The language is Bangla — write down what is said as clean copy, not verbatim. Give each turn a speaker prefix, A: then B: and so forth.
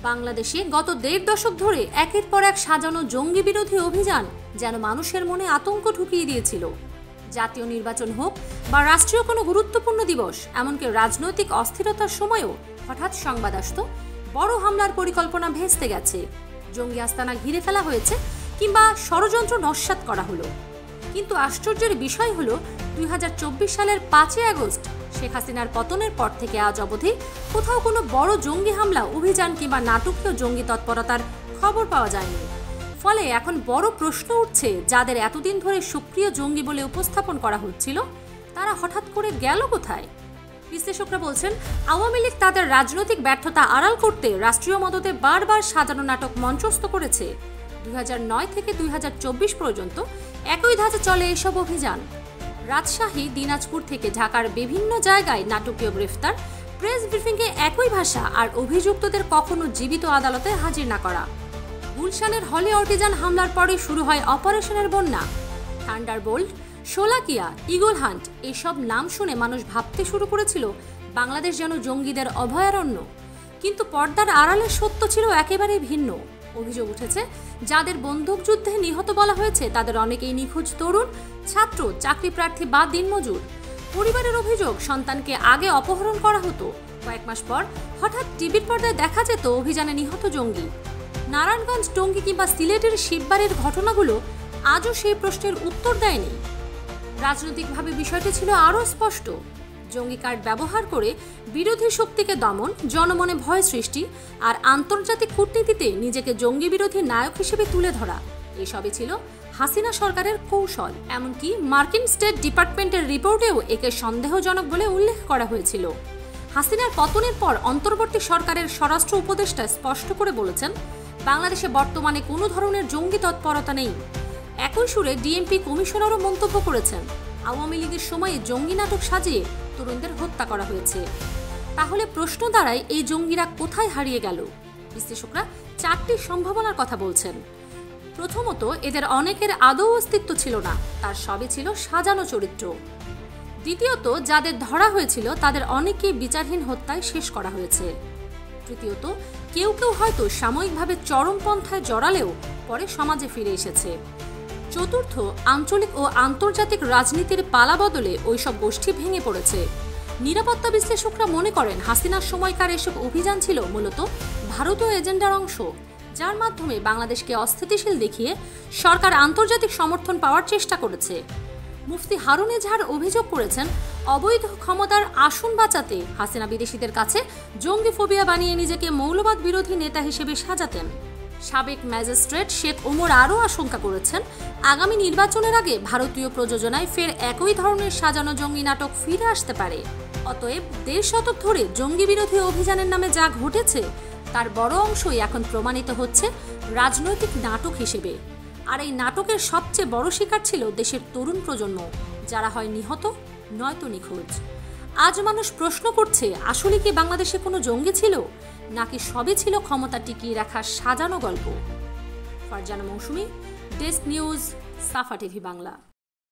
A: বাংলাদেশে গত ১.৫ দশক ধরে একের পর এক সাজানো জঙ্গি বিরোধী অভিযান যেন মানুষের মনে আতঙ্ক ঢুকিয়ে দিয়েছিল। জাতীয় নির্বাচন হোক বা রাষ্ট্রীয় কোনো গুরুত্বপূর্ণ দিবস, এমনকি রাজনৈতিক অস্থিরতার সময়ও হঠাৎ সংবাদ আসত বড় হামলার পরিকল্পনা ভেস্তে গেছে, জঙ্গি আস্তানা ঘিরে ফেলা হয়েছে কিংবা ষড়যন্ত্র নস্যাৎ করা হলো। কিন্তু আশ্চর্যের বিষয় হলো ২০২৪ সালের ৫ই আগস্ট শেখ হাসিনার পতনের পর থেকে আজ অবধি কোথাও কোনো বড় জঙ্গি হামলা, অভিযান কিংবা নাটকীয় জঙ্গি তৎপরতার খবর পাওয়া যায়নি। ফলে এখন বড় প্রশ্ন উঠছে, যাদের এতদিন ধরে সক্রিয় জঙ্গি বলে উপস্থাপন করা হচ্ছিল তারা হঠাৎ করে গেল কোথায়? বিশ্লেষকরা বলছেন, আওয়ামী লীগ তাদের রাজনৈতিক ব্যর্থতা আড়াল করতে রাষ্ট্রীয় মদতে বারবার সাজানো নাটক মঞ্চস্থ করেছে। ২০০৯ থেকে ২০২৪ পর্যন্ত একই ধাঁচে চলে এসব অভিযান। রাজশাহী, দিনাজপুর থেকে ঢাকার বিভিন্ন জায়গায় নাটকীয় গ্রেফতার, প্রেস ব্রিফিংয়ে একই ভাষা আর অভিযুক্তদের কখনো জীবিত আদালতে হাজির না করা। গুলশানের হলি আর্টিজান হামলার পরে শুরু হয় অপারেশনের বন্যা। থান্ডারবোল্ট, শোলাকিয়া, ইগল হান্ট এসব নাম শুনে মানুষ ভাবতে শুরু করেছিল বাংলাদেশ যেন জঙ্গিদের অভয়ারণ্য। কিন্তু পর্দার আড়ালে সত্য ছিল একেবারে ভিন্ন। অভিযোগ উঠেছে, যাদের বন্দুকযুদ্ধে নিহত বলা হয়েছে তাদের অনেকেই নিখোঁজ তরুণ, ছাত্র, চাকরি প্রার্থী বা দিনমজুর। পরিবারের অভিযোগ, সন্তানকে আগে অপহরণ করা হতো, কয়েক মাস পর হঠাৎ টিভির পর্দায় দেখা যেত অভিযানে নিহত জঙ্গি। নারায়ণগঞ্জ, টঙ্গী কিংবা সিলেটের শিববাড়ির ঘটনাগুলো আজও সেই প্রশ্নের উত্তর দেয়নি। রাজনৈতিকভাবে বিষয়টি ছিল আরও স্পষ্ট। জঙ্গি কার্ড ব্যবহার করে বিরোধী শক্তিকে দমন, জনমনে ভয় সৃষ্টি আর আন্তর্জাতিক কূটনীতিতে নিজেকে জঙ্গি বিরোধী নায়ক হিসেবে তুলে ধরা, এসবই ছিল হাসিনা সরকারের কৌশল। এমনকি মার্কিন স্টেট ডিপার্টমেন্টের রিপোর্টেও একে সন্দেহজনক বলে উল্লেখ করা হয়েছিল। হাসিনার পতনের পর অন্তর্বর্তী সরকারের স্বরাষ্ট্র উপদেষ্টা স্পষ্ট করে বলেছেন, বাংলাদেশে বর্তমানে কোনো ধরনের জঙ্গি তৎপরতা নেই। একই সুরে ডিএমপি কমিশনারও মন্তব্য করেছেন, আওয়ামী লীগের সময়ে জঙ্গি নাটক সাজিয়ে তরুণদের হত্যা করা হয়েছে। তাহলে প্রশ্ন দাঁড়ায়, এই জঙ্গিরা কোথায় হারিয়ে গেল? বিশ্লেষকরা ৪টি সম্ভাবনার কথা বলছেন। প্রথমত, এদের অনেকের আদৌ অস্তিত্ব ছিল না, তার সবই ছিল সাজানো চরিত্র। দ্বিতীয়ত, যাদের ধরা হয়েছিল তাদের অনেকেই বিচারহীন হত্যায় শেষ করা হয়েছে। তৃতীয়ত, কেউ কেউ হয়তো সাময়িকভাবে চরমপন্থায় জড়ালেও পরে সমাজে ফিরে এসেছে। চতুর্থ, আঞ্চলিক ও আন্তর্জাতিক রাজনীতির পালা বদলে ওইসব গোষ্ঠী ভেঙে পড়েছে। নিরাপত্তা বিশ্লেষকরা মনে করেন, হাসিনার সময়কার এসব অভিযান ছিল মূলত ভারতীয় এজেন্ডার অংশ, যার মাধ্যমে বাংলাদেশকে অস্থিতিশীল দেখিয়ে সরকার আন্তর্জাতিক সমর্থন পাওয়ার চেষ্টা করেছে। মুফতি হারুন এজাহার অভিযোগ করেছেন, অবৈধ ক্ষমতার আসন বাঁচাতে হাসিনা বিদেশিদের কাছে জঙ্গি ফোবিয়া বানিয়ে নিজেকে মৌলবাদ বিরোধী নেতা হিসেবে সাজাতেন। সাবেক ম্যাজিস্ট্রেট শেখ ওমর আরও আশঙ্কা করেছেন, আগামী নির্বাচনের আগে ভারতীয় প্রযোজনায় ফের একই ধরনের সাজানো জঙ্গি নাটক ফিরে আসতে পারে। অতএব ১.৫ শতক ধরে জঙ্গি বিরোধী অভিযানের নামে যা ঘটেছে তার বড় অংশই এখন প্রমাণিত হচ্ছে রাজনৈতিক নাটক হিসেবে। আর এই নাটকের সবচেয়ে বড় শিকার ছিল দেশের তরুণ প্রজন্ম, যারা হয় নিহত নয়তো নিখোঁজ। আজ মানুষ প্রশ্ন করছে, আসলে কি বাংলাদেশে কোনো জঙ্গি ছিল, নাকি সবই ছিল ক্ষমতা টিকিয়ে রাখার সাজানো গল্প? ফারজানা মৌসুমী, ডেস্ক নিউজ, সাফা টিভি বাংলা।